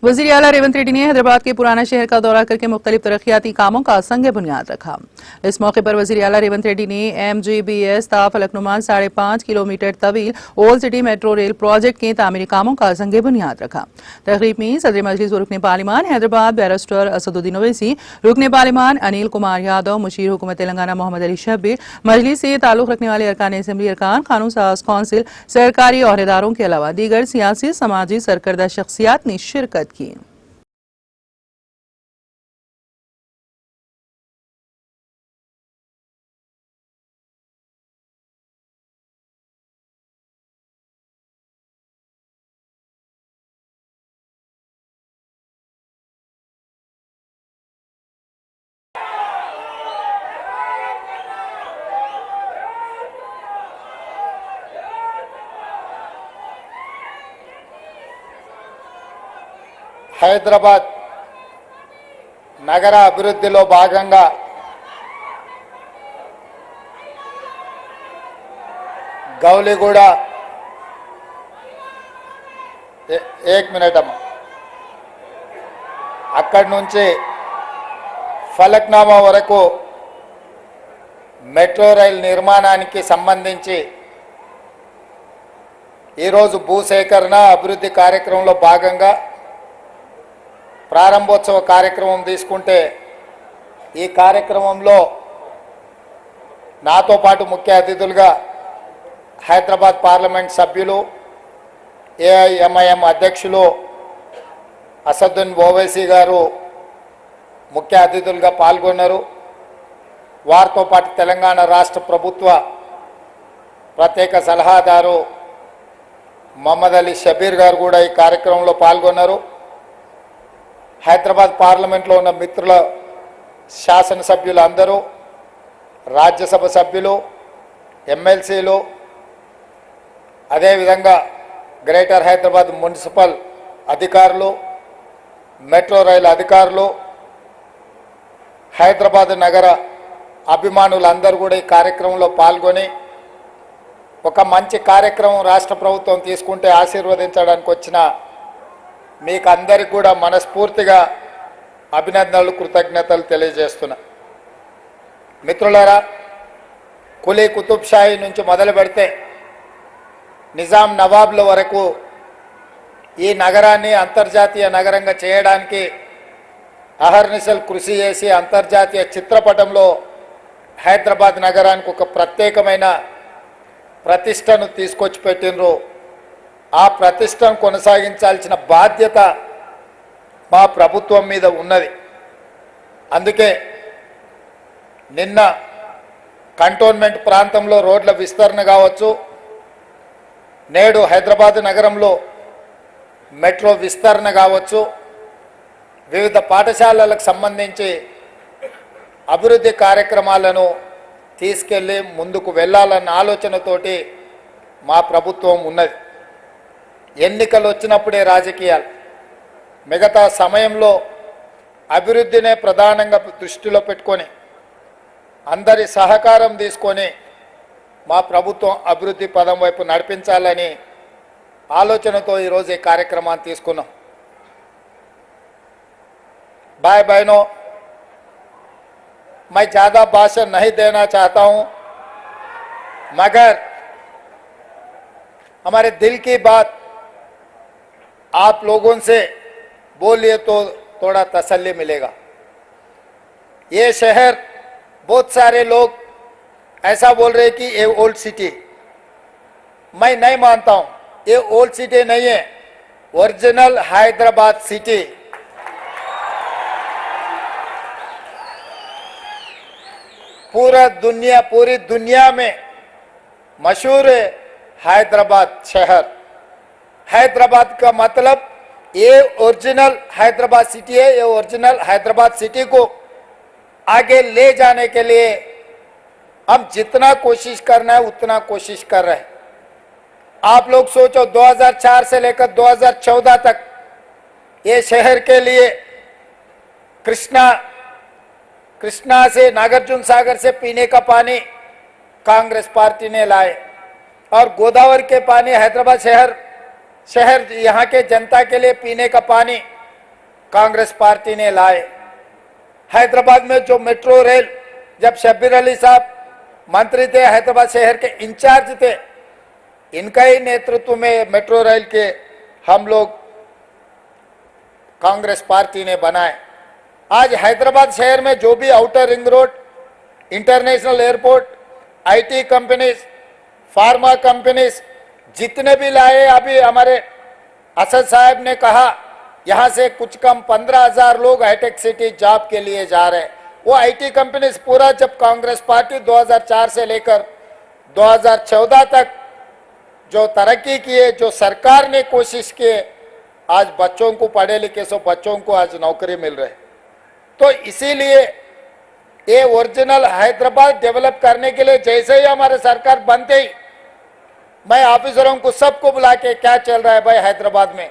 वज़ीर आला रेवंत रेड्डी ने हैदराबाद के पुराना शहर का दौरा करके मुख्तलिफ तरक्याती कामों का संग बुनियाद रखा। इस मौके पर वज़ीर आला रेवंत रेड्डी ने MGBS ता फलकनुमा 5.5 किलोमीटर तवील old city metro rail project के तामीरी कामों का संग बुनियाद रखा। तकरीब में सदर मजलिस व रुकन पार्लिमान हैदराबाद बैरिस्टर असदुद्दीन ओवैसी, रुकन पार्लिमान अनिल कुमार यादव, मुशीर हुकूमत तेलंगाना मोहम्मद अली शब्बीर, मजलिस से ताल्लुक रखने वाले अरकान असेंबली, अरकान कानून साज कौंसिल, सरकारी अहदेदारों के अलावा दीगर सियासी समाजी सरकर्दा शख्सियात ने शिरकत की। హైదరాబాద్ నగర అభివృద్ధిలో భాగంగా గౌలిగూడ एक मिनट అమ్మ అక్కడి నుంచి ఫలక్నామా వరకు మెట్రో రైల్ నిర్మాణానికి సంబంధించి ఈరోజు భూసేకరణ అభివృద్ధి కార్యక్రమంలో భాగంగా ప్రారంభోత్సవ కార్యక్రమం తీసుకుంటే ఈ కార్యక్రమంలో నాతో పాటు ముఖ్య అతిథులుగా హైదరాబాద్ పార్లమెంట్ సభ్యులు AIMIM అధ్యక్షులు అసదుద్దీన్ ఓవైసీ గారు ముఖ్య అతిథులుగా పాల్గొన్నారు. వారితో పాటు తెలంగాణ రాష్ట్ర ప్రభుత్వ ప్రత్యేక సలహాదారు మొహమ్మద్ అలీ షబీర్ గారు కూడా ఈ కార్యక్రమంలో పాల్గొన్నారు. హైదరాబాద్ పార్లమెంట్లో ఉన్న మిత్రుల శాసనసభ్యులు అందరూ, రాజ్యసభ సభ్యులు, ఎమ్మెల్సీలు, అదేవిధంగా గ్రేటర్ హైదరాబాద్ మున్సిపల్ అధికారులు, మెట్రో రైలు అధికారులు, హైదరాబాద్ నగర అభిమానులందరూ కూడా ఈ కార్యక్రమంలో పాల్గొని ఒక మంచి కార్యక్రమం రాష్ట్ర ప్రభుత్వం తీసుకుంటే ఆశీర్వదించడానికి వచ్చిన మీకు అందరికీ కూడా మనస్ఫూర్తిగా అభినందనలు, కృతజ్ఞతలు తెలియజేస్తున్నా. మిత్రులారా, కులీ కుతుబ్ షాహీ నుంచి మొదలు పెడితే నిజాం నవాబ్ల వరకు ఈ నగరాన్ని అంతర్జాతీయ నగరంగా చేయడానికి అహర్నిశలు కృషి చేసి అంతర్జాతీయ చిత్రపటంలో హైదరాబాద్ నగరానికి ఒక ప్రత్యేకమైన ప్రతిష్టను తీసుకొచ్చి పెట్టినరు. ఆ ప్రతిష్టను కొనసాగించాల్సిన బాధ్యత మా ప్రభుత్వం మీద ఉన్నది. అందుకే నిన్న కంటోన్మెంట్ ప్రాంతంలో రోడ్ల విస్తరణ కావచ్చు, నేడు హైదరాబాద్ నగరంలో మెట్రో విస్తరణ కావచ్చు, వివిధ పాఠశాలలకు సంబంధించి అభివృద్ధి కార్యక్రమాలను తీసుకెళ్ళి ముందుకు వెళ్ళాలన్న ఆలోచనతోటి మా ప్రభుత్వం ఉన్నది. ఎన్నికలు వచ్చినప్పుడే రాజకీయాలు, మిగతా సమయంలో అభివృద్ధినే ప్రధానంగా దృష్టిలో పెట్టుకొని అందరి సహకారం తీసుకొని మా ప్రభుత్వం అభివృద్ధి పదం వైపు నడిపించాలని ఆలోచనతో ఈరోజు ఈ కార్యక్రమాన్ని తీసుకున్నాం. भाई बहनों, मैं ज़्यादा भाषण नहीं देना चाहता हूं, मगर हमारे दिल की बात आप लोगों से बोलिए तो थोड़ा तसल्ली मिलेगा. ये शहर, बहुत सारे लोग ऐसा बोल रहे कि ये ओल्ड सिटी, मैं नहीं मानता हूं. ये ओल्ड सिटी नहीं है, ओरिजिनल हैदराबाद सिटी. पूरी दुनिया में मशहूर है हैदराबाद शहर. हैदराबाद का मतलब ये ओरिजिनल हैदराबाद सिटी है. ये ओरिजिनल हैदराबाद सिटी को आगे ले जाने के लिए हम जितना कोशिश करना है उतना कोशिश कर रहे हैं. आप लोग सोचो, 2004 से लेकर 2014 तक ये शहर के लिए कृष्णा से, नागार्जुन सागर से पीने का पानी कांग्रेस पार्टी ने लाए, और गोदावरी के पानी हैदराबाद शहर यहाँ के जनता के लिए पीने का पानी कांग्रेस पार्टी ने लाए। हैदराबाद में जो मेट्रो रेल, जब शब्बीर अली साहब मंत्री थे, हैदराबाद शहर के इंचार्ज थे, इनका ही नेतृत्व में मेट्रो रेल के हम लोग कांग्रेस पार्टी ने बनाए। आज हैदराबाद शहर में जो भी outer ring road, international airport, IT companies, pharma companies जितने भी लाए, अभी हमारे असद साहब ने कहा यहां से कुछ कम 15,000 लोग हाईटेक सिटी जॉब के लिए जा रहे हैं। वो आईटी कंपनीज पूरा, जब कांग्रेस पार्टी 2004 से लेकर 2014 तक जो तरक्की किए, जो सरकार ने कोशिश किए, आज बच्चों को, पढ़े लिखे सो बच्चों को आज नौकरी मिल रही। तो इसीलिए ये ओरिजिनल हैदराबाद डेवलप करने के लिए जैसे ही हमारे सरकार बनते ही मैं ऑफिसरों को सबको बुला के क्या चल रहा है भाई हैदराबाद में,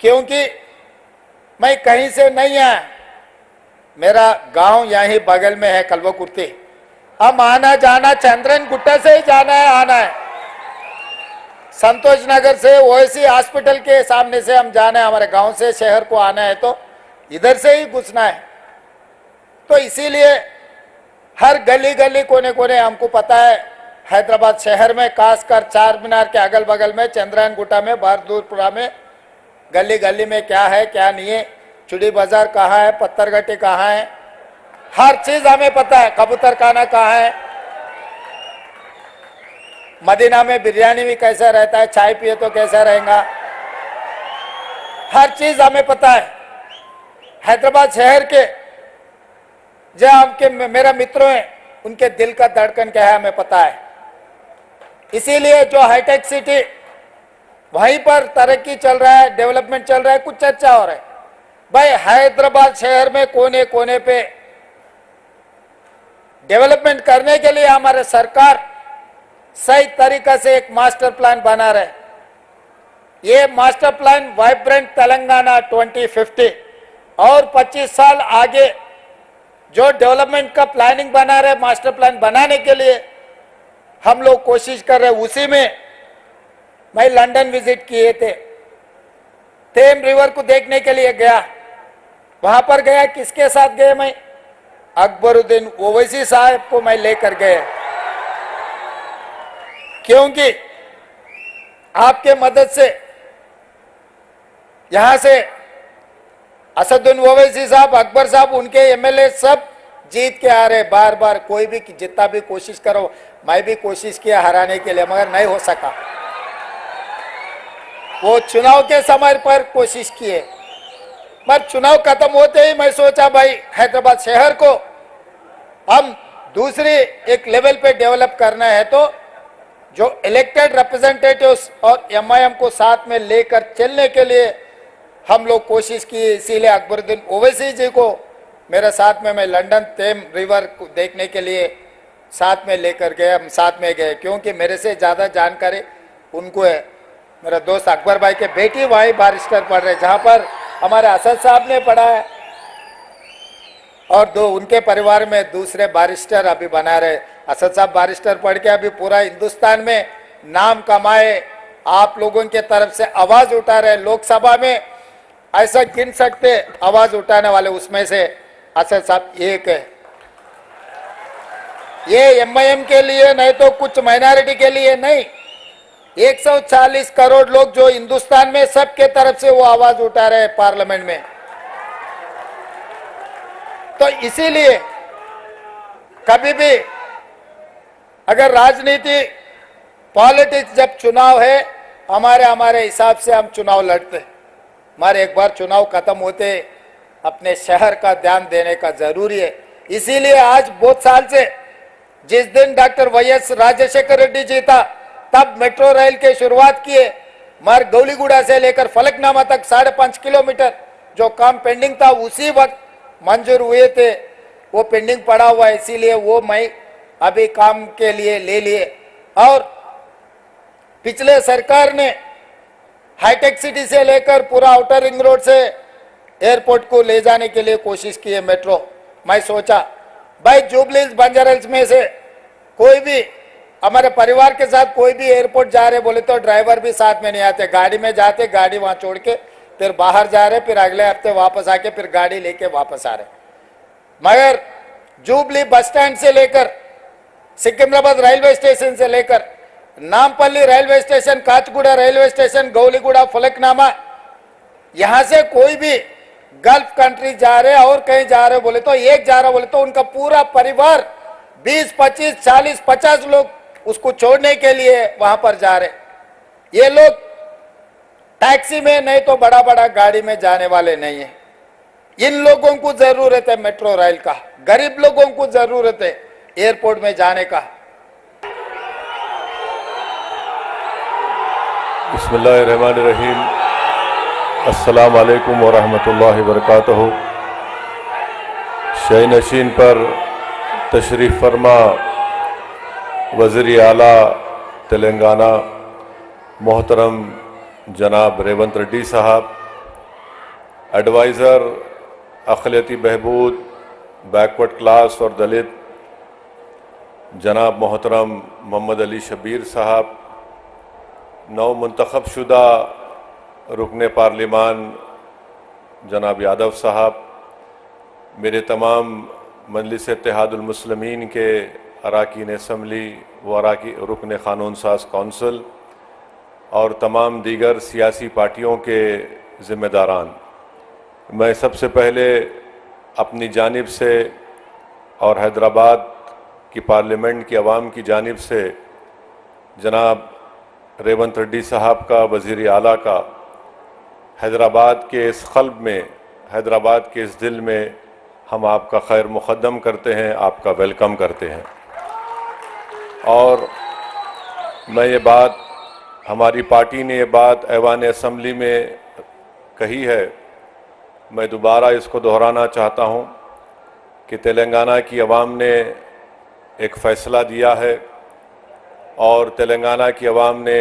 क्योंकि मैं कहीं से नहीं आया, मेरा गांव यहीं बगल में है कल्वकुर्ती। हम आना जाना चंद्रन गुट्टा से ही जाना है, आना है, संतोष नगर से ओएसी हॉस्पिटल के सामने से हम जाना है, हमारे गांव से शहर को आना है तो इधर से ही घुसना है। तो इसीलिए हर गली गली कोने कोने हमको पता है हैदराबाद शहर में, खासकर चार मीनार के अगल बगल में, चंद्रायन गुट्टा में, बहादुरपुरा में, गली गली में क्या है क्या नहीं है, चुड़ी बाजार कहाँ है, पत्थरगट्टी कहाँ है, हर चीज हमें पता है। कबूतर खाना कहाँ है, मदीना में बिरयानी भी कैसा रहता है, चाय पिए तो कैसा रहेगा, हर चीज हमें पता है। हैदराबाद शहर के जो आपके मेरा मित्रों हैं, उनके दिल का धड़कन क्या है हमें पता है। इसीलिए जो हाईटेक सिटी वहीं पर तरक्की चल रहा है, डेवलपमेंट चल रहा है, कुछ चर्चा हो रहा है। भाई हैदराबाद शहर में कोने कोने पे डेवलपमेंट करने के लिए हमारे सरकार सही तरीका से एक मास्टर प्लान बना रहे। ये मास्टर प्लान वाइब्रेंट तेलंगाना 2050 और 25 साल आगे जो डेवलपमेंट का प्लानिंग बना रहे, मास्टर प्लान बनाने के लिए हम लोग कोशिश कर रहे। उसी में मैं लंदन विजिट किए थे, थेम रिवर को देखने के लिए गया। वहां पर गया, किसके साथ गए मैं? अकबरुद्दीन ओवैसी साहब को मैं लेकर गए, क्योंकि आपके मदद से यहां से असदुद्दीन ओवैसी साहब, अकबर साहब, उनके एमएलए सब जीत के आ रहे बार बार। कोई भी जितना भी कोशिश करो, मैं भी कोशिश किया हराने के लिए, मगर नहीं हो सका। वो चुनाव के समय पर कोशिश किए, पर चुनाव खत्म होते ही मैं सोचा भाई हैदराबाद शहर को हम दूसरी एक लेवल पे डेवलप करना है, तो जो इलेक्टेड रिप्रेजेंटेटिव्स और एमआईएम को साथ में लेकर चलने के लिए हम लोग कोशिश की। इसीलिए अकबरुद्दीन ओवैसी जी को मेरे साथ में मैं लंदन थेम रिवर को देखने के लिए साथ में लेकर गए, हम साथ में गए, क्योंकि मेरे से ज़्यादा जानकारी उनको है। मेरा दोस्त अकबर भाई के बेटी वहीं बारिस्टर पढ़ रहे, जहाँ पर हमारे असद साहब ने पढ़ा है, और दो उनके परिवार में दूसरे बारिस्टर अभी बना रहे। असद साहब बारिस्टर पढ़ के अभी पूरा हिंदुस्तान में नाम कमाए, आप लोगों के तरफ से आवाज उठा रहे। लोकसभा में ऐसा गिन सकते आवाज उठाने वाले, उसमें से असद साहब एक है। ये एमआईएम के लिए नहीं तो कुछ माइनॉरिटी के लिए नहीं, 140 करोड़ लोग जो हिंदुस्तान में, सबके तरफ से वो आवाज उठा रहे हैं पार्लियामेंट में। तो इसीलिए कभी भी अगर राजनीति, पॉलिटिक्स, जब चुनाव है, हमारे हिसाब से हम चुनाव लड़ते, हमारे एक बार चुनाव खत्म होते अपने शहर का ध्यान देने का जरूरी है। इसीलिए आज बहुत साल से, जिस दिन डॉक्टर वाईएस राजशेखर रेड्डी जी था, तब मेट्रो रेल की शुरुआत किए। मार्ग गौलीगुड़ा से लेकर फलकनामा तक 5.5 किलोमीटर जो काम पेंडिंग था, उसी वक्त मंजूर हुए थे। वो पेंडिंग पड़ा हुआ है, इसीलिए वो मैं अभी काम के लिए ले लिए। और पिछले सरकार ने हाईटेक सिटी से लेकर पूरा आउटर रिंग रोड से एयरपोर्ट को ले जाने के लिए कोशिश की है मेट्रो। मैं सोचा भाई जुबलीज बंजारा में से कोई भी हमारे परिवार के साथ कोई भी एयरपोर्ट जा रहे बोले तो ड्राइवर भी साथ में नहीं आते, गाड़ी में जाते, गाड़ी वहां छोड़ के फिर बाहर जा रहे, फिर अगले हफ्ते वापस आके फिर गाड़ी लेके वापस आ रहे। मगर जुबली बस स्टैंड से लेकर सिकंदराबाद रेलवे स्टेशन से लेकर Nampally railway station, Kacheguda railway station, Gowliguda, Falaknuma, यहां से कोई भी गल्फ कंट्री जा रहे और कहीं जा रहे बोले तो, एक जा रहा बोले तो उनका पूरा परिवार 20, 25, 40, 50 लोग उसको छोड़ने के लिए वहां पर जा रहे। ये लोग टैक्सी में नहीं तो बड़ा बड़ा गाड़ी में जाने वाले नहीं है। इन लोगों को जरूरत है मेट्रो रेल का, गरीब लोगों को जरूरत है एयरपोर्ट में जाने का। बिस्मिल्लाहिर्रहमानिर्रहीम। अस्सलाम वालेकुम वरहमतुल्लाहि वबरकातुहू। शय नशीन पर तशरीफ़ फरमा वज़ीर आला तेलंगाना मोहतरम जनाब रेवंत रेड्डी साहब, एडवाइज़र अक़लियती बहबूद, बैकवर्ड क्लास और दलित जनाब मोहतरम मोहम्मद अली शबीर साहब, नौ मुंतखब शुदा रुकने पार्लिमान जनाब यादव साहब, मेरे तमाम मजलिस इत्तेहादुल मुस्लिमीन के अराकीन असम्बली व रुकन क़ानून साज कौंसिल और तमाम दीगर सियासी पार्टियों के ज़िम्मेदारान, मैं सबसे पहले अपनी जानिब से और हैदराबाद की पार्लियामेंट की आवाम की जानिब से जनाब रेवंत रेड्डी साहब का, वज़ीर आला का, हैदराबाद के इस क़ल्ब में, हैदराबाद के इस दिल में हम आपका खैर मुक़द्दम करते हैं, आपका वेलकम करते हैं। और मैं ये बात, हमारी पार्टी ने ये बात ऐवान असम्बली में कही है, मैं दोबारा इसको दोहराना चाहता हूँ कि तेलंगाना की आवाम ने एक फ़ैसला दिया है और तेलंगाना की आवाम ने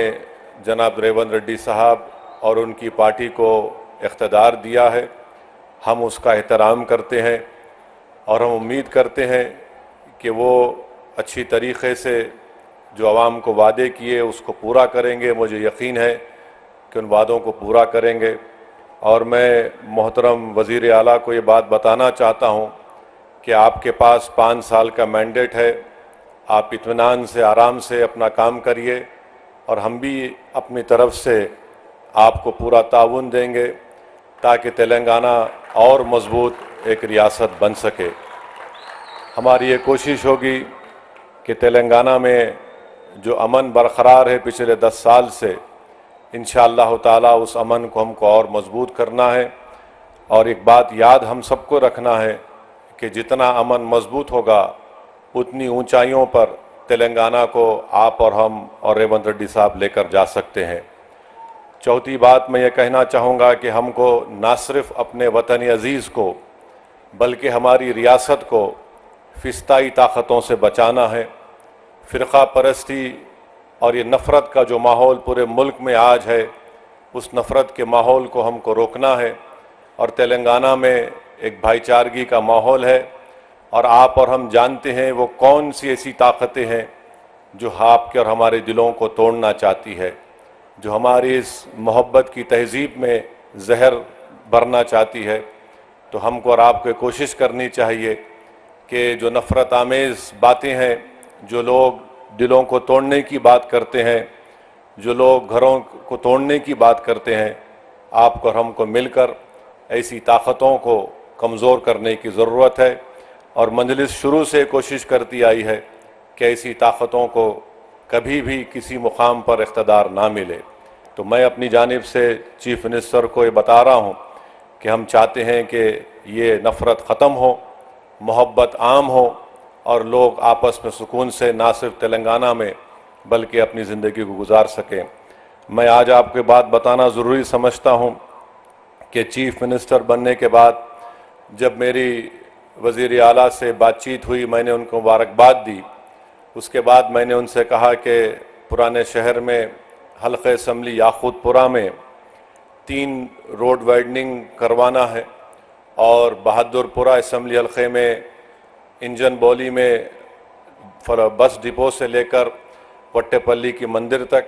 जनाब रेवंत रेड्डी साहब और उनकी पार्टी को इख्तियार दिया है। हम उसका एहतराम करते हैं और हम उम्मीद करते हैं कि वो अच्छी तरीक़े से जो आवाम को वादे किए उसको पूरा करेंगे। मुझे यकीन है कि उन वादों को पूरा करेंगे। और मैं मोहतरम वज़ीर आला को ये बात बताना चाहता हूँ कि आपके पास 5 साल का मैंडेट है, आप इत्मीनान से, आराम से अपना काम करिए और हम भी अपनी तरफ से आपको पूरा ताउन देंगे ताकि तेलंगाना और मजबूत एक रियासत बन सके। हमारी ये कोशिश होगी कि तेलंगाना में जो अमन बरकरार है पिछले 10 साल से, इंशाअल्लाह ताला उस अमन को हमको और मजबूत करना है। और एक बात याद हम सबको रखना है कि जितना अमन मजबूत होगा उतनी ऊंचाइयों पर तेलंगाना को आप और हम और रेवंत रेड्डी साहब लेकर जा सकते हैं। चौथी बात मैं ये कहना चाहूँगा कि हमको ना सिर्फ अपने वतन अज़ीज़ को बल्कि हमारी रियासत को फिस्ताई ताकतों से बचाना है। फ़िरक़ा परस्ती और ये नफ़रत का जो माहौल पूरे मुल्क में आज है, उस नफ़रत के माहौल को हमको रोकना है। और तेलंगाना में एक भाईचारगी का माहौल है और आप और हम जानते हैं वो कौन सी ऐसी ताकतें हैं जो आपके और हमारे दिलों को तोड़ना चाहती है, जो हमारी इस मोहब्बत की तहज़ीब में जहर भरना चाहती है। तो हमको और आपको कोशिश करनी चाहिए कि जो नफ़रत आमेज़ बातें हैं, जो लोग दिलों को तोड़ने की बात करते हैं, जो लोग घरों को तोड़ने की बात करते हैं, आपको और हमको मिलकर ऐसी ताकतों को कमज़ोर करने की ज़रूरत है। और मजलिस शुरू से कोशिश करती आई है कि ऐसी ताकतों को कभी भी किसी मुकाम पर इख्तियार ना मिले। तो मैं अपनी जानिब से चीफ मिनिस्टर को ये बता रहा हूँ कि हम चाहते हैं कि ये नफ़रत ख़त्म हो, मोहब्बत आम हो और लोग आपस में सुकून से ना सिर्फ तेलंगाना में बल्कि अपनी ज़िंदगी को गुजार सकें। मैं आज आपको बात बताना ज़रूरी समझता हूँ कि चीफ मिनिस्टर बनने के बाद जब मेरी वज़ीर आला से बातचीत हुई, मैंने उनको मुबारकबाद दी। उसके बाद मैंने उनसे कहा कि पुराने शहर में हल्क़े असम्बली याकूतपुरा में 3 रोड वाइडनिंग करवाना है और बहादुरपुरा असम्बली हल्क़े में इंजन बौली में बस डिपो से लेकर वट्टेपल्ली की मंदिर तक,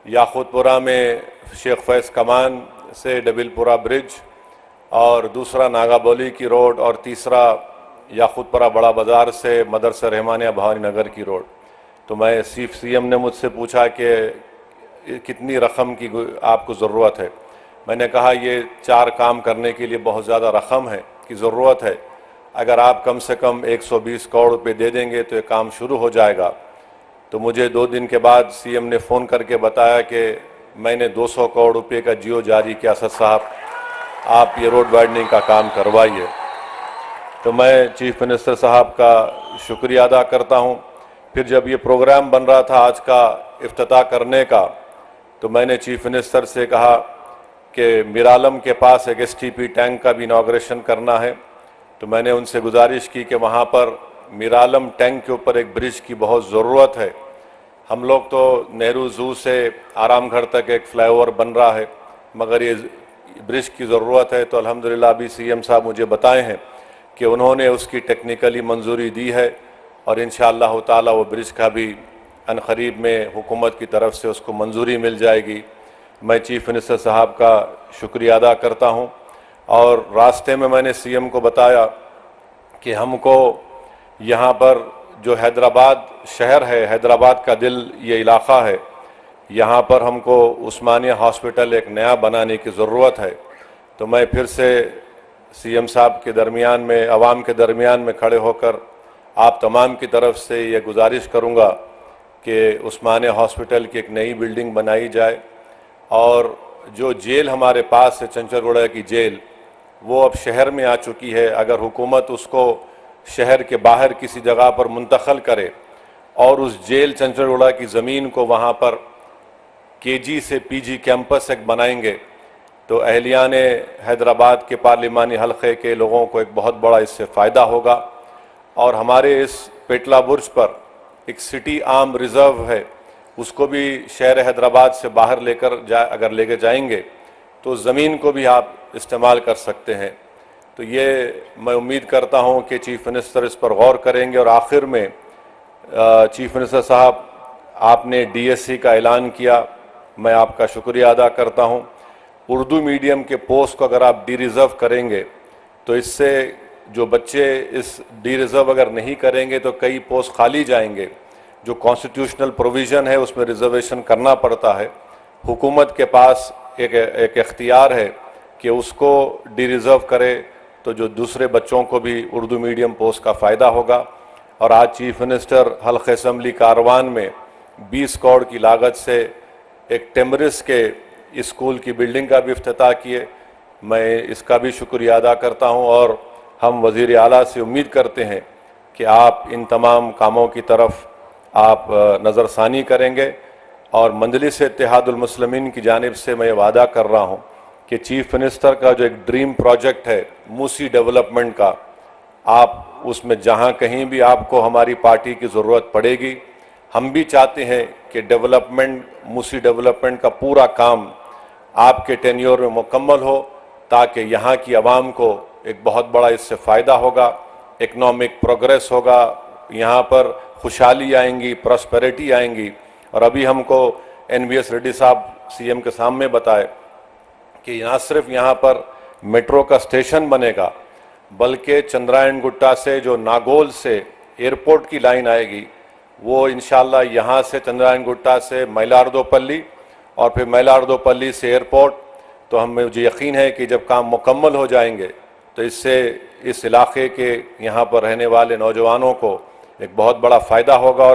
याकूतपुरा में शेख फैज़ कमान से डबिलपुरा ब्रिज और दूसरा नागाबोली की रोड और तीसरा याकूतपुरा बड़ा बाज़ार से मदरसा रहमानिया भवानी नगर की रोड। तो मैं सीएम ने मुझसे पूछा कि कितनी रकम की आपको ज़रूरत है। मैंने कहा ये 4 काम करने के लिए बहुत ज़्यादा रकम है की ज़रूरत है। अगर आप कम से कम 120 करोड़ रुपये दे देंगे तो ये काम शुरू हो जाएगा। तो मुझे 2 दिन के बाद सीएम ने फ़ोन करके बताया कि मैंने 200 करोड़ रुपये का जियो जारी किया, असद साहब आप ये रोड वाइडनिंग का काम करवाइए। तो मैं चीफ मिनिस्टर साहब का शुक्रिया अदा करता हूँ। फिर जब ये प्रोग्राम बन रहा था आज का इफ्तिताह करने का, तो मैंने चीफ मिनिस्टर से कहा कि मीरालम के पास एक एसटीपी टैंक का भी इनॉग्रेशन करना है। तो मैंने उनसे गुजारिश की कि वहाँ पर मीरालम टैंक के ऊपर एक ब्रिज की बहुत ज़रूरत है। हम लोग तो नेहरू ज़ू से आरामगढ़ तक एक फ्लाईओवर बन रहा है, मगर ये ब्रिज की ज़रूरत है। तो अल्हम्दुलिल्लाह अभी सीएम साहब मुझे बताए हैं कि उन्होंने उसकी टेक्निकली मंजूरी दी है और इंशाअल्लाह ताला वो ब्रिज का भी अनकरीब में हुकूमत की तरफ से उसको मंजूरी मिल जाएगी। मैं चीफ मिनिस्टर साहब का शुक्रिया अदा करता हूँ। और रास्ते में मैंने सीएम को बताया कि हमको यहाँ पर जो हैदराबाद शहर है, हैदराबाद का दिल ये इलाक़ा है, यहाँ पर हमको उस्मानिया हॉस्पिटल एक नया बनाने की ज़रूरत है। तो मैं फिर से सीएम साहब के दरमियान में, अवाम के दरमियान में खड़े होकर आप तमाम की तरफ से ये गुजारिश करूँगा कि उस्मानिया हॉस्पिटल की एक नई बिल्डिंग बनाई जाए। और जो जेल हमारे पास है, चंचलगुड़ा की जेल, वो अब शहर में आ चुकी है। अगर हुकूमत उसको शहर के बाहर किसी जगह पर मुंतक़ल करे और उस जेल चंचलगुड़ा की ज़मीन को वहाँ पर केजी से पीजी कैंपस एक बनाएंगे तो अहलियान हैदराबाद के पार्लिमानी हलक़े के लोगों को एक बहुत बड़ा इससे फ़ायदा होगा। और हमारे इस पेटला बुर्ज पर एक सिटी आर्म रिज़र्व है, उसको भी शहर हैदराबाद से बाहर अगर लेकर जाएंगे तो ज़मीन को भी आप इस्तेमाल कर सकते हैं। तो ये मैं उम्मीद करता हूँ कि चीफ मिनिस्टर इस पर गौर करेंगे। और आखिर में चीफ मिनिस्टर साहब, आपने डीएससी का ऐलान किया, मैं आपका शुक्रिया अदा करता हूँ। उर्दू मीडियम के पोस्ट को अगर आप डी रिज़र्व करेंगे तो इससे जो बच्चे इस डी रिज़र्व अगर नहीं करेंगे तो कई पोस्ट खाली जाएंगे। जो कॉन्स्टिट्यूशनल प्रोविज़न है उसमें रिज़र्वेशन करना पड़ता है। हुकूमत के पास एक इख्तियार है कि उसको डी रिज़र्व करे तो जो दूसरे बच्चों को भी उर्दू मीडियम पोस्ट का फ़ायदा होगा। और आज चीफ मिनिस्टर हल्क़े असम्बली कारवान में 20 करोड़ की लागत से एक टेमरिस के स्कूल की बिल्डिंग का भी इफ्तिताह किए। मैं इसका भी शुक्रिया अदा करता हूं। और हम वज़ीर आला से उम्मीद करते हैं कि आप इन तमाम कामों की तरफ आप नज़रसानी करेंगे। और मजलिस इत्तेहादुल मुस्लिमीन की जानिब से मैं वादा कर रहा हूं कि चीफ मिनिस्टर का जो एक ड्रीम प्रोजेक्ट है मूसी डेवलपमेंट का, आप उसमें जहां कहीं भी आपको हमारी पार्टी की ज़रूरत पड़ेगी, हम भी चाहते हैं कि मूसी डेवलपमेंट का पूरा काम आपके टेन्योर में मुकम्मल हो, ताकि यहाँ की आवाम को एक बहुत बड़ा इससे फ़ायदा होगा, इकनॉमिक प्रोग्रेस होगा, यहाँ पर खुशहाली आएंगी, प्रॉस्पेरिटी आएंगी। और अभी हमको NVS रेड्डी साहब सीएम के सामने बताए कि ना सिर्फ यहाँ पर मेट्रो का स्टेशन बनेगा, बल्कि चंद्रायन गुट्टा से जो नागोल से एयरपोर्ट की लाइन आएगी, वो इंशाल्लाह यहाँ से चंद्रायन गुट्टा से मैलार्दोपल्ली और फिर मैलार्दोपल्ली से एयरपोर्ट। तो मुझे यकीन है कि जब काम मुकम्मल हो जाएंगे तो इससे इस इलाके के यहाँ पर रहने वाले नौजवानों को एक बहुत बड़ा फ़ायदा होगा। और